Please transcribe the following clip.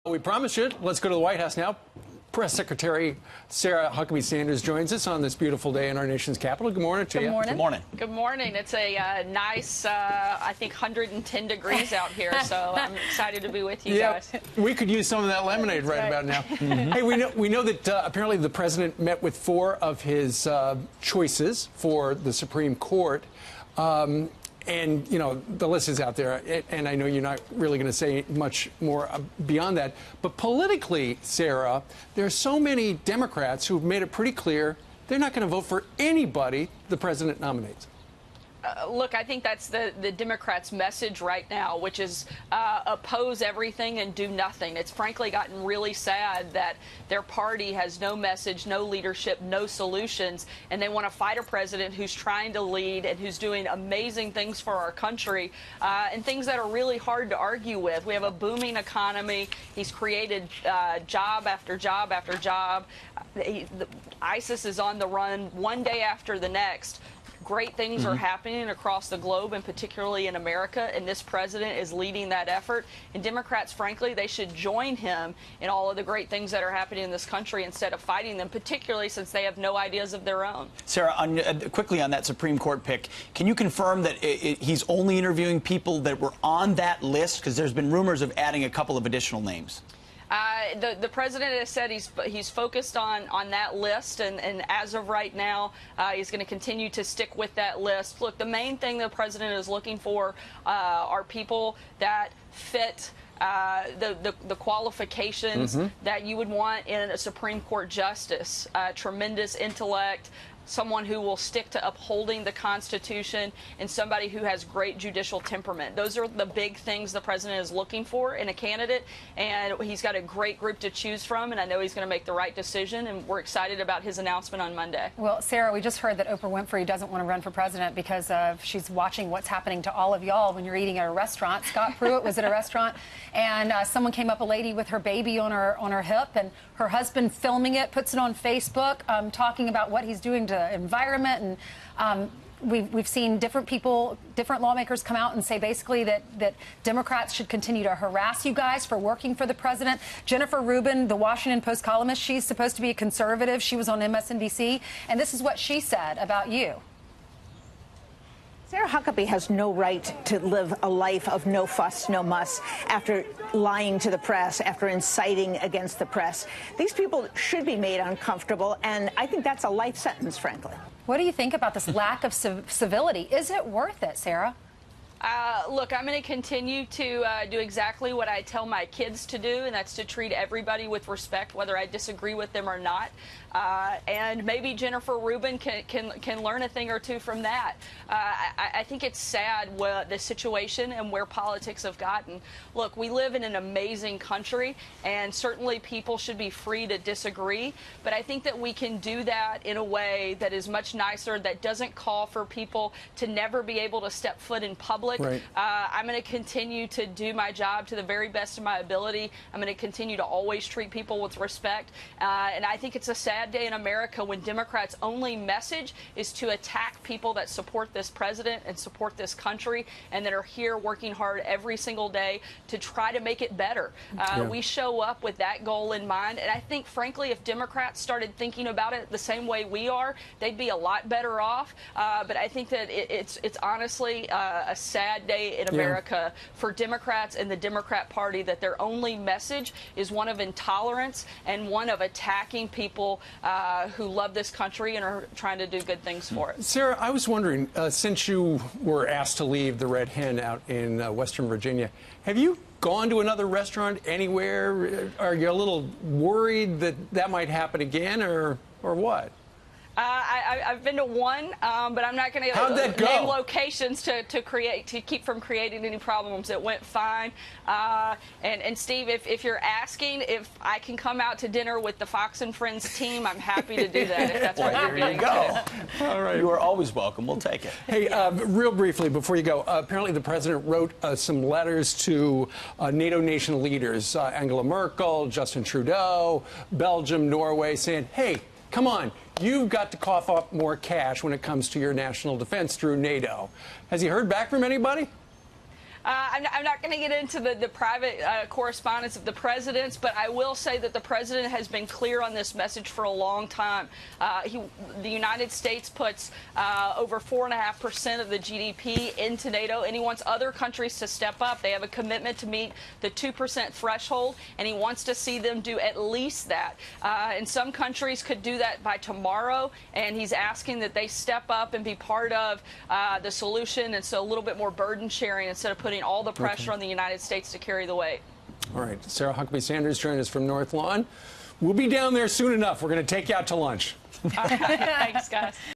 We promised you. Let's go to the White House now. Press Secretary Sarah Huckabee Sanders joins us on this beautiful day in our nation's capital. Good morning to you. Good morning. Good morning. It's a nice, I think, 110 degrees out here, so I'm excited to be with you guys. We could use some of that lemonade right about now. Hey, we know that apparently the president met with 4 of his choices for the Supreme Court. And, you know, the list is out there, and I know you're not really going to say much more beyond that. But politically, Sarah, there are so many Democrats who've made it pretty clear they're not going to vote for anybody the president nominates. Look, I think that's the Democrats' message right now, which is oppose everything and do nothing. It's frankly gotten really sad that their party has no message, no leadership, no solutions, and they want to fight a president who's trying to lead and who's doing amazing things for our country and things that are really hard to argue with. We have a booming economy. He's created job after job after job. ISIS is on the run one day after the next. Great things are happening across the globe, and particularly in America, and this president is leading that effort. And Democrats, frankly, they should join him in all of the great things that are happening in this country instead of fighting them, particularly since they have no ideas of their own. Sarah, quickly on that Supreme Court pick, can you confirm that he's only interviewing people that were on that list? Because there's been rumors of adding a couple of additional names. The president has said he's focused on that list, and as of right now, he's going to continue to stick with that list. Look, the main thing the president is looking for are people that fit the qualifications that you would want in a Supreme Court justice. Tremendous intellect, someone who will stick to upholding the Constitution, and somebody who has great judicial temperament. Those are the big things the president is looking for in a candidate, and he's got a great group to choose from, and I know he's going to make the right decision, and we're excited about his announcement on Monday. Well, Sarah, we just heard that Oprah Winfrey doesn't want to run for president because she's watching what's happening to all of y'all when you're eating at a restaurant. Scott Pruitt was at a restaurant, and someone came up, a lady with her baby on her hip, and her husband filming it, puts it on Facebook, talking about what he's doing to environment, and we've seen different lawmakers come out and say basically that Democrats should continue to harass you guys for working for the president. Jennifer Rubin, the Washington Post columnist, she's supposed to be a conservative. She was on MSNBC, and this is what she said about you. Sarah Huckabee has no right to live a life of no fuss, no muss after lying to the press, after inciting against the press. These people should be made uncomfortable, and I think that's a life sentence, frankly. What do you think about this lack of civility? Is it worth it, Sarah? Look, I'm going to continue to do exactly what I tell my kids to do, and that's to treat everybody with respect, whether I disagree with them or not. And maybe Jennifer Rubin can learn a thing or two from that. I think it's sad the situation and where politics have gotten. Look, we live in an amazing country, and certainly people should be free to disagree. But I think that we can do that in a way that is much nicer, that doesn't call for people to never be able to step foot in public. Right. I'm going to continue to do my job to the very best of my ability. I'm going to continue to always treat people with respect. And I think it's a sad day in America when Democrats' only message is to attack people that support this president and support this country and that are here working hard every single day to try to make it better. We show up with that goal in mind, and I think, frankly, if Democrats started thinking about it the same way we are, they'd be a lot better off. But I think that it's honestly a sad day in America for Democrats and the Democrat Party, that their only message is one of intolerance and one of attacking people who love this country and are trying to do good things for it. Sarah, I was wondering, since you were asked to leave the Red Hen out in Western Virginia, have you gone to another restaurant anywhere? Are you a little worried that that might happen again, or what? I've been to one, but I'm not going to name locations to keep from creating any problems. It went fine. And Steve, if you're asking if I can come out to dinner with the Fox and Friends team, I'm happy to do that. If that's what you're there you go. All right. You are always welcome. We'll take it. Hey, real briefly before you go, apparently the president wrote some letters to NATO nation leaders, Angela Merkel, Justin Trudeau, Belgium, Norway, saying, hey, come on, you've got to cough up more cash when it comes to your national defense through NATO. Has he heard back from anybody? I'm not going to get into the private correspondence of the presidents, but I will say that the president has been clear on this message for a long time. The United States puts over 4.5% of the GDP into NATO, and he wants other countries to step up. They have a commitment to meet the 2% threshold, and he wants to see them do at least that. And some countries could do that by tomorrow, and he's asking that they step up and be part of the solution, and so a little bit more burden sharing instead of putting all the pressure on the United States to carry the weight. All right. Sarah Huckabee Sanders joined us from North Lawn. We'll be down there soon enough. We're going to take you out to lunch. Thanks, guys.